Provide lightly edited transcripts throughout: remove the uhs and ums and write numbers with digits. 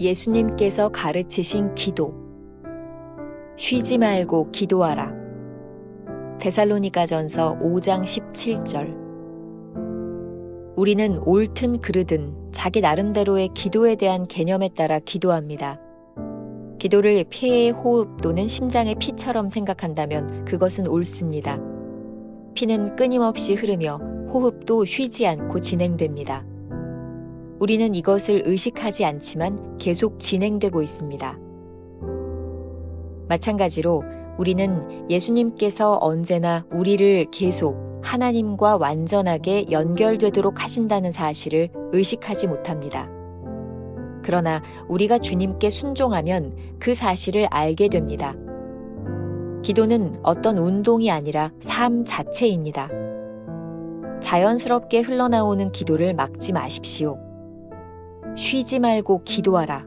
예수님께서 가르치신 기도. 쉬지 말고 기도하라. 데살로니가전서 5장 17절. 우리는 옳든 그르든 자기 나름대로의 기도에 대한 개념에 따라 기도합니다. 기도를 폐의 호흡 또는 심장의 피처럼 생각한다면 그것은 옳습니다. 피는 끊임없이 흐르며 호흡도 쉬지 않고 진행됩니다. 우리는 이것을 의식하지 않지만 계속 진행되고 있습니다. 마찬가지로 우리는 예수님께서 언제나 우리를 계속 하나님과 완전하게 연결되도록 하신다는 사실을 의식하지 못합니다. 그러나 우리가 주님께 순종하면 그 사실을 알게 됩니다. 기도는 어떤 운동이 아니라 삶 자체입니다. 자연스럽게 흘러나오는 기도를 막지 마십시오. 쉬지 말고 기도하라.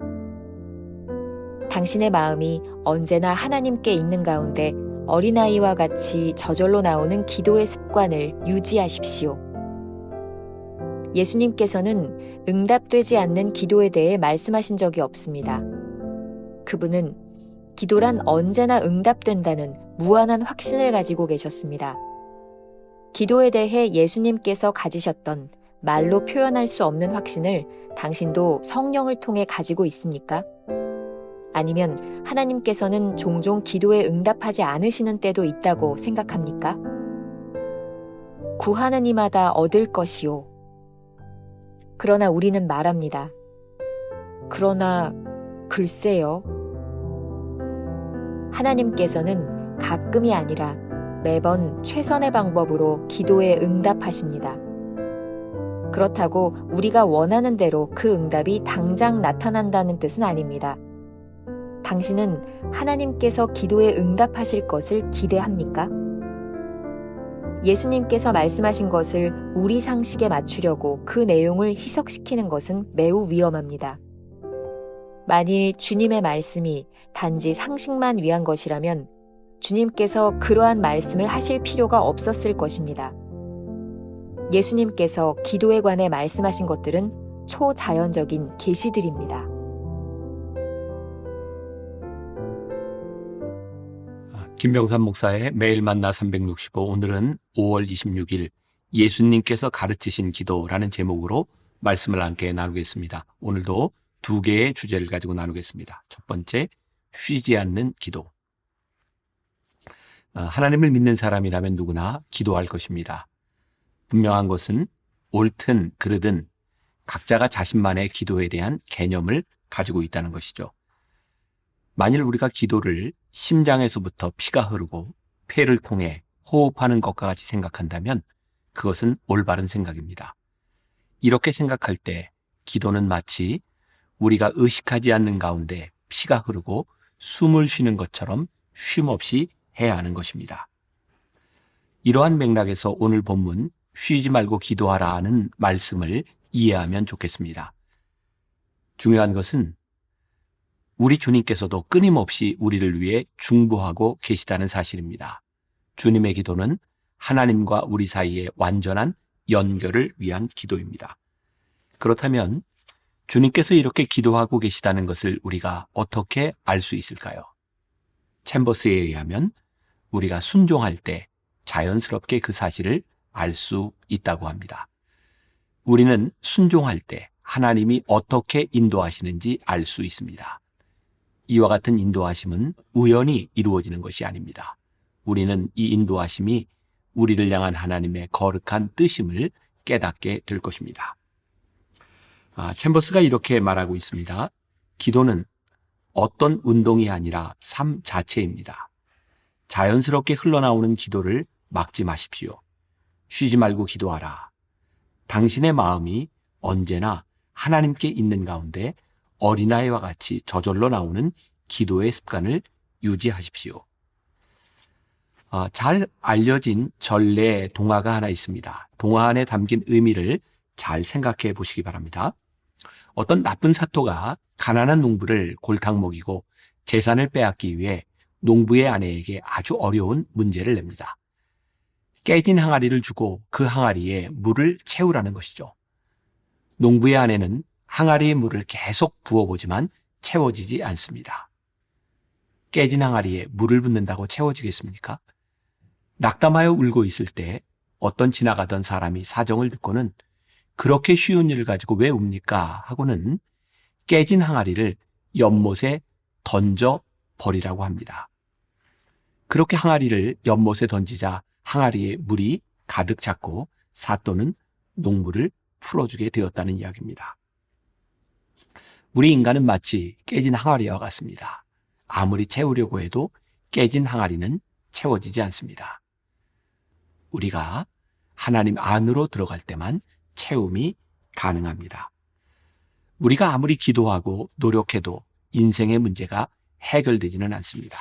당신의 마음이 언제나 하나님께 있는 가운데 어린아이와 같이 저절로 나오는 기도의 습관을 유지하십시오. 예수님께서는 응답되지 않는 기도에 대해 말씀하신 적이 없습니다. 그분은 기도란 언제나 응답된다는 무한한 확신을 가지고 계셨습니다. 기도에 대해 예수님께서 가지셨던 말로 표현할 수 없는 확신을 당신도 성령을 통해 가지고 있습니까? 아니면 하나님께서는 종종 기도에 응답하지 않으시는 때도 있다고 생각합니까? 구하는 이마다 얻을 것이요. 그러나 우리는 말합니다. 그러나 글쎄요. 하나님께서는 가끔이 아니라 매번 최선의 방법으로 기도에 응답하십니다. 그렇다고 우리가 원하는 대로 그 응답이 당장 나타난다는 뜻은 아닙니다. 당신은 하나님께서 기도에 응답하실 것을 기대합니까? 예수님께서 말씀하신 것을 우리 상식에 맞추려고 그 내용을 희석시키는 것은 매우 위험합니다. 만일 주님의 말씀이 단지 상식만 위한 것이라면 주님께서 그러한 말씀을 하실 필요가 없었을 것입니다. 예수님께서 기도에 관해 말씀하신 것들은 초자연적인 계시들입니다. 김병삼 목사의 매일 만나 365, 오늘은 5월 26일 예수님께서 가르치신 기도라는 제목으로 말씀을 함께 나누겠습니다. 오늘도 두 개의 주제를 가지고 나누겠습니다. 첫 번째, 쉬지 않는 기도. 하나님을 믿는 사람이라면 누구나 기도할 것입니다. 분명한 것은 옳든 그르든 각자가 자신만의 기도에 대한 개념을 가지고 있다는 것이죠. 만일 우리가 기도를 심장에서부터 피가 흐르고 폐를 통해 호흡하는 것과 같이 생각한다면 그것은 올바른 생각입니다. 이렇게 생각할 때 기도는 마치 우리가 의식하지 않는 가운데 피가 흐르고 숨을 쉬는 것처럼 쉼없이 해야 하는 것입니다. 이러한 맥락에서 오늘 본문 쉬지 말고 기도하라 하는 말씀을 이해하면 좋겠습니다. 중요한 것은 우리 주님께서도 끊임없이 우리를 위해 중보하고 계시다는 사실입니다. 주님의 기도는 하나님과 우리 사이의 완전한 연결을 위한 기도입니다. 그렇다면 주님께서 이렇게 기도하고 계시다는 것을 우리가 어떻게 알 수 있을까요? 챔버스에 의하면 우리가 순종할 때 자연스럽게 그 사실을 알 수 있다고 합니다. 우리는 순종할 때 하나님이 어떻게 인도하시는지 알 수 있습니다. 이와 같은 인도하심은 우연히 이루어지는 것이 아닙니다. 우리는 이 인도하심이 우리를 향한 하나님의 거룩한 뜻임을 깨닫게 될 것입니다. 챔버스가 이렇게 말하고 있습니다. 기도는 어떤 운동이 아니라 삶 자체입니다. 자연스럽게 흘러나오는 기도를 막지 마십시오. 쉬지 말고 기도하라. 당신의 마음이 언제나 하나님께 있는 가운데 어린아이와 같이 저절로 나오는 기도의 습관을 유지하십시오. 잘 알려진 전래 동화가 하나 있습니다. 동화 안에 담긴 의미를 잘 생각해 보시기 바랍니다. 어떤 나쁜 사토가 가난한 농부를 골탕 먹이고 재산을 빼앗기 위해 농부의 아내에게 아주 어려운 문제를 냅니다. 깨진 항아리를 주고 그 항아리에 물을 채우라는 것이죠. 농부의 아내는 항아리에 물을 계속 부어보지만 채워지지 않습니다. 깨진 항아리에 물을 붓는다고 채워지겠습니까? 낙담하여 울고 있을 때 어떤 지나가던 사람이 사정을 듣고는 그렇게 쉬운 일을 가지고 왜 웁니까? 하고는 깨진 항아리를 연못에 던져 버리라고 합니다. 그렇게 항아리를 연못에 던지자 항아리에 물이 가득 찼고 사또는 농물을 풀어주게 되었다는 이야기입니다. 우리 인간은 마치 깨진 항아리와 같습니다. 아무리 채우려고 해도 깨진 항아리는 채워지지 않습니다. 우리가 하나님 안으로 들어갈 때만 채움이 가능합니다. 우리가 아무리 기도하고 노력해도 인생의 문제가 해결되지는 않습니다.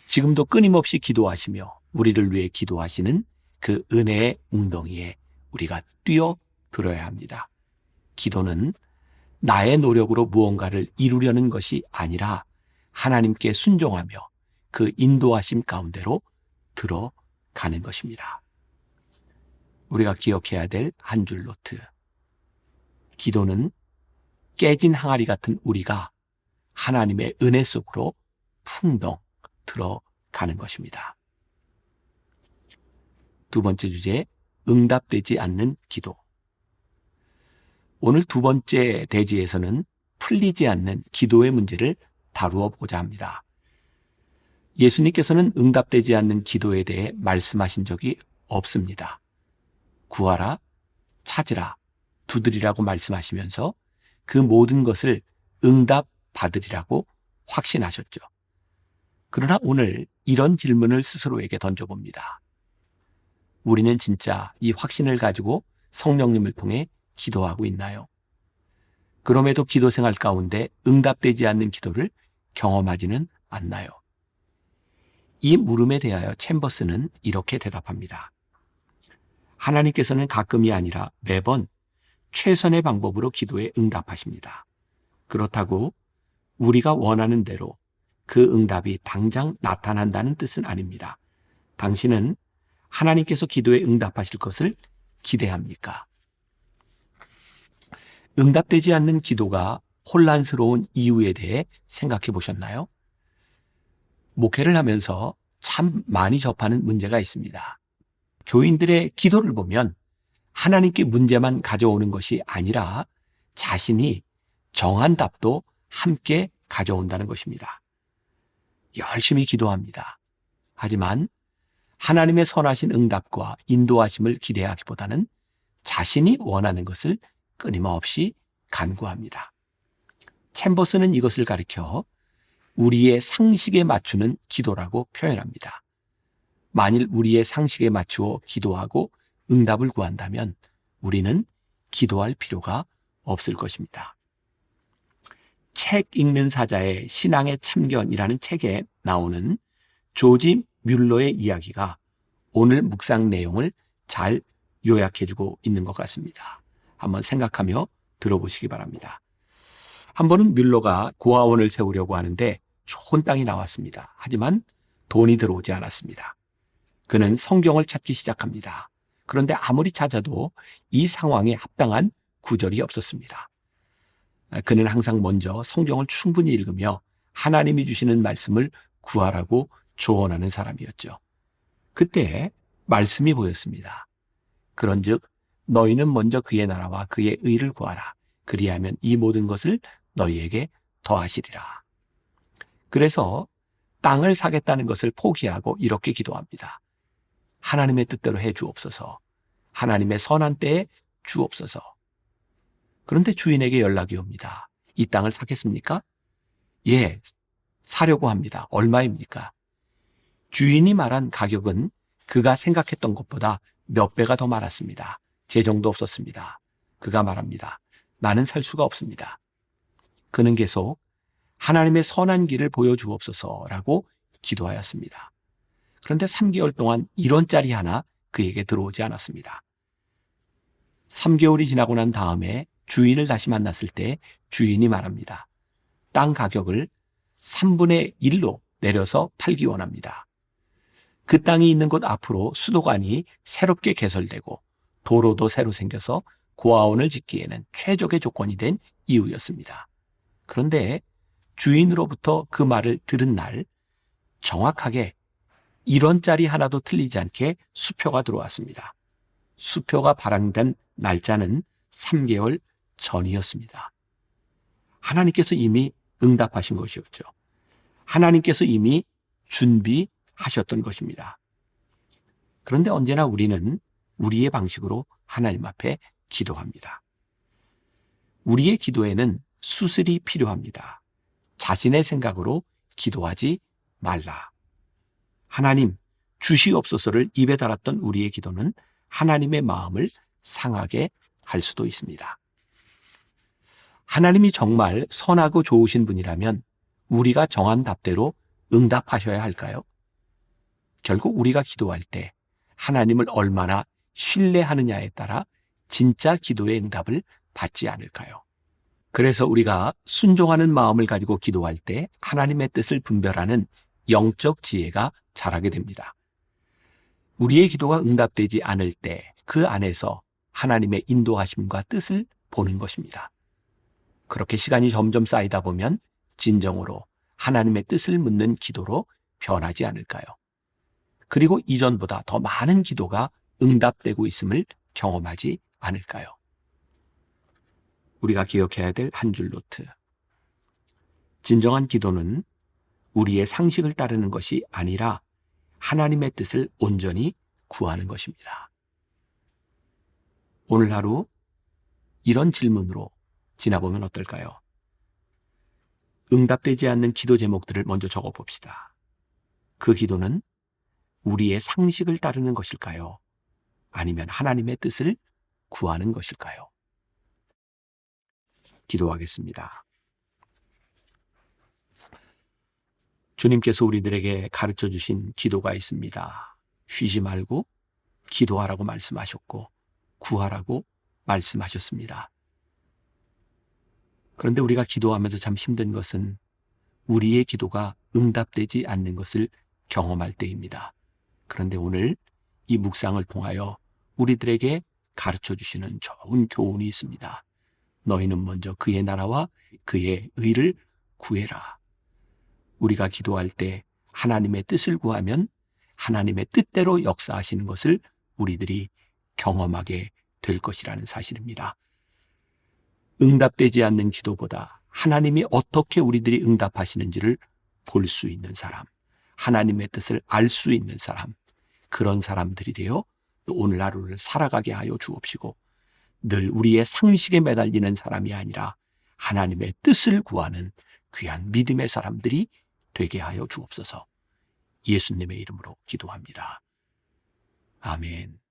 지금도 끊임없이 기도하시며 우리를 위해 기도하시는 그 은혜의 웅덩이에 우리가 뛰어들어야 합니다. 기도는 나의 노력으로 무언가를 이루려는 것이 아니라 하나님께 순종하며 그 인도하심 가운데로 들어가는 것입니다. 우리가 기억해야 될 한 줄 노트. 기도는 깨진 항아리 같은 우리가 하나님의 은혜 속으로 풍덩 들어가는 것입니다. 두 번째 주제, 응답되지 않는 기도. 오늘 두 번째 대지에서는 풀리지 않는 기도의 문제를 다루어 보고자 합니다. 예수님께서는 응답되지 않는 기도에 대해 말씀하신 적이 없습니다. 구하라, 찾으라, 두드리라고 말씀하시면서 그 모든 것을 응답받으리라고 확신하셨죠. 그러나 오늘 이런 질문을 스스로에게 던져봅니다. 우리는 진짜 이 확신을 가지고 성령님을 통해 기도하고 있나요? 그럼에도 기도 생활 가운데 응답되지 않는 기도를 경험하지는 않나요? 이 물음에 대하여 챔버스는 이렇게 대답합니다. 하나님께서는 가끔이 아니라 매번 최선의 방법으로 기도에 응답하십니다. 그렇다고 우리가 원하는 대로 그 응답이 당장 나타난다는 뜻은 아닙니다. 당신은 하나님께서 기도에 응답하실 것을 기대합니까? 응답되지 않는 기도가 혼란스러운 이유에 대해 생각해 보셨나요? 목회를 하면서 참 많이 접하는 문제가 있습니다. 교인들의 기도를 보면 하나님께 문제만 가져오는 것이 아니라 자신이 정한 답도 함께 가져온다는 것입니다. 열심히 기도합니다. 하지만 하나님의 선하신 응답과 인도하심을 기대하기보다는 자신이 원하는 것을 끊임없이 간구합니다. 챔버스는 이것을 가리켜 우리의 상식에 맞추는 기도라고 표현합니다. 만일 우리의 상식에 맞추어 기도하고 응답을 구한다면 우리는 기도할 필요가 없을 것입니다. 책 읽는 사자의 신앙의 참견이라는 책에 나오는 조지 뮬러의 이야기가 오늘 묵상 내용을 잘 요약해주고 있는 것 같습니다. 한번 생각하며 들어보시기 바랍니다. 한 번은 뮬러가 고아원을 세우려고 하는데 좋은 땅이 나왔습니다. 하지만 돈이 들어오지 않았습니다. 그는 성경을 찾기 시작합니다. 그런데 아무리 찾아도 이 상황에 합당한 구절이 없었습니다. 그는 항상 먼저 성경을 충분히 읽으며 하나님이 주시는 말씀을 구하라고 조언하는 사람이었죠. 그때 말씀이 보였습니다. 그런즉 너희는 먼저 그의 나라와 그의 의를 구하라. 그리하면 이 모든 것을 너희에게 더하시리라. 그래서 땅을 사겠다는 것을 포기하고 이렇게 기도합니다. 하나님의 뜻대로 해 주옵소서. 하나님의 선한 때에 주옵소서. 그런데 주인에게 연락이 옵니다. 이 땅을 사겠습니까? 예, 사려고 합니다. 얼마입니까? 주인이 말한 가격은 그가 생각했던 것보다 몇 배가 더 많았습니다. 재정도 없었습니다. 그가 말합니다. 나는 살 수가 없습니다. 그는 계속 하나님의 선한 길을 보여주옵소서라고 기도하였습니다. 그런데 3개월 동안 1원짜리 하나 그에게 들어오지 않았습니다. 3개월이 지나고 난 다음에 주인을 다시 만났을 때 주인이 말합니다. 땅 가격을 3분의 1로 내려서 팔기 원합니다. 그 땅이 있는 곳 앞으로 수도관이 새롭게 개설되고 도로도 새로 생겨서 고아원을 짓기에는 최적의 조건이 된 이유였습니다. 그런데 주인으로부터 그 말을 들은 날 정확하게 1원짜리 하나도 틀리지 않게 수표가 들어왔습니다. 수표가 발행된 날짜는 3개월 전이었습니다. 하나님께서 이미 응답하신 것이었죠. 하나님께서 이미 준비하셨던 것입니다. 그런데 언제나 우리는 우리의 방식으로 하나님 앞에 기도합니다. 우리의 기도에는 수술이 필요합니다. 자신의 생각으로 기도하지 말라. 하나님 주시옵소서를 입에 달았던 우리의 기도는 하나님의 마음을 상하게 할 수도 있습니다. 하나님이 정말 선하고 좋으신 분이라면 우리가 정한 답대로 응답하셔야 할까요? 결국 우리가 기도할 때 하나님을 얼마나 신뢰하느냐에 따라 진짜 기도의 응답을 받지 않을까요? 그래서 우리가 순종하는 마음을 가지고 기도할 때 하나님의 뜻을 분별하는 영적 지혜가 자라게 됩니다. 우리의 기도가 응답되지 않을 때 그 안에서 하나님의 인도하심과 뜻을 보는 것입니다. 그렇게 시간이 점점 쌓이다 보면 진정으로 하나님의 뜻을 묻는 기도로 변하지 않을까요? 그리고 이전보다 더 많은 기도가 응답되고 있음을 경험하지 않을까요? 우리가 기억해야 될 한 줄 노트. 진정한 기도는 우리의 상식을 따르는 것이 아니라 하나님의 뜻을 온전히 구하는 것입니다. 오늘 하루 이런 질문으로 지나보면 어떨까요? 응답되지 않는 기도 제목들을 먼저 적어봅시다. 그 기도는 우리의 상식을 따르는 것일까요? 아니면 하나님의 뜻을 구하는 것일까요? 기도하겠습니다. 주님께서 우리들에게 가르쳐 주신 기도가 있습니다. 쉬지 말고 기도하라고 말씀하셨고 구하라고 말씀하셨습니다. 그런데 우리가 기도하면서 참 힘든 것은 우리의 기도가 응답되지 않는 것을 경험할 때입니다. 그런데 오늘 이 묵상을 통하여 우리들에게 가르쳐 주시는 좋은 교훈이 있습니다. 너희는 먼저 그의 나라와 그의 의를 구해라. 우리가 기도할 때 하나님의 뜻을 구하면 하나님의 뜻대로 역사하시는 것을 우리들이 경험하게 될 것이라는 사실입니다. 응답되지 않는 기도보다 하나님이 어떻게 우리들이 응답하시는지를 볼 수 있는 사람, 하나님의 뜻을 알 수 있는 사람, 그런 사람들이 되어 또 오늘 하루를 살아가게 하여 주옵시고 늘 우리의 상식에 매달리는 사람이 아니라 하나님의 뜻을 구하는 귀한 믿음의 사람들이 되게 하여 주옵소서. 예수님의 이름으로 기도합니다. 아멘.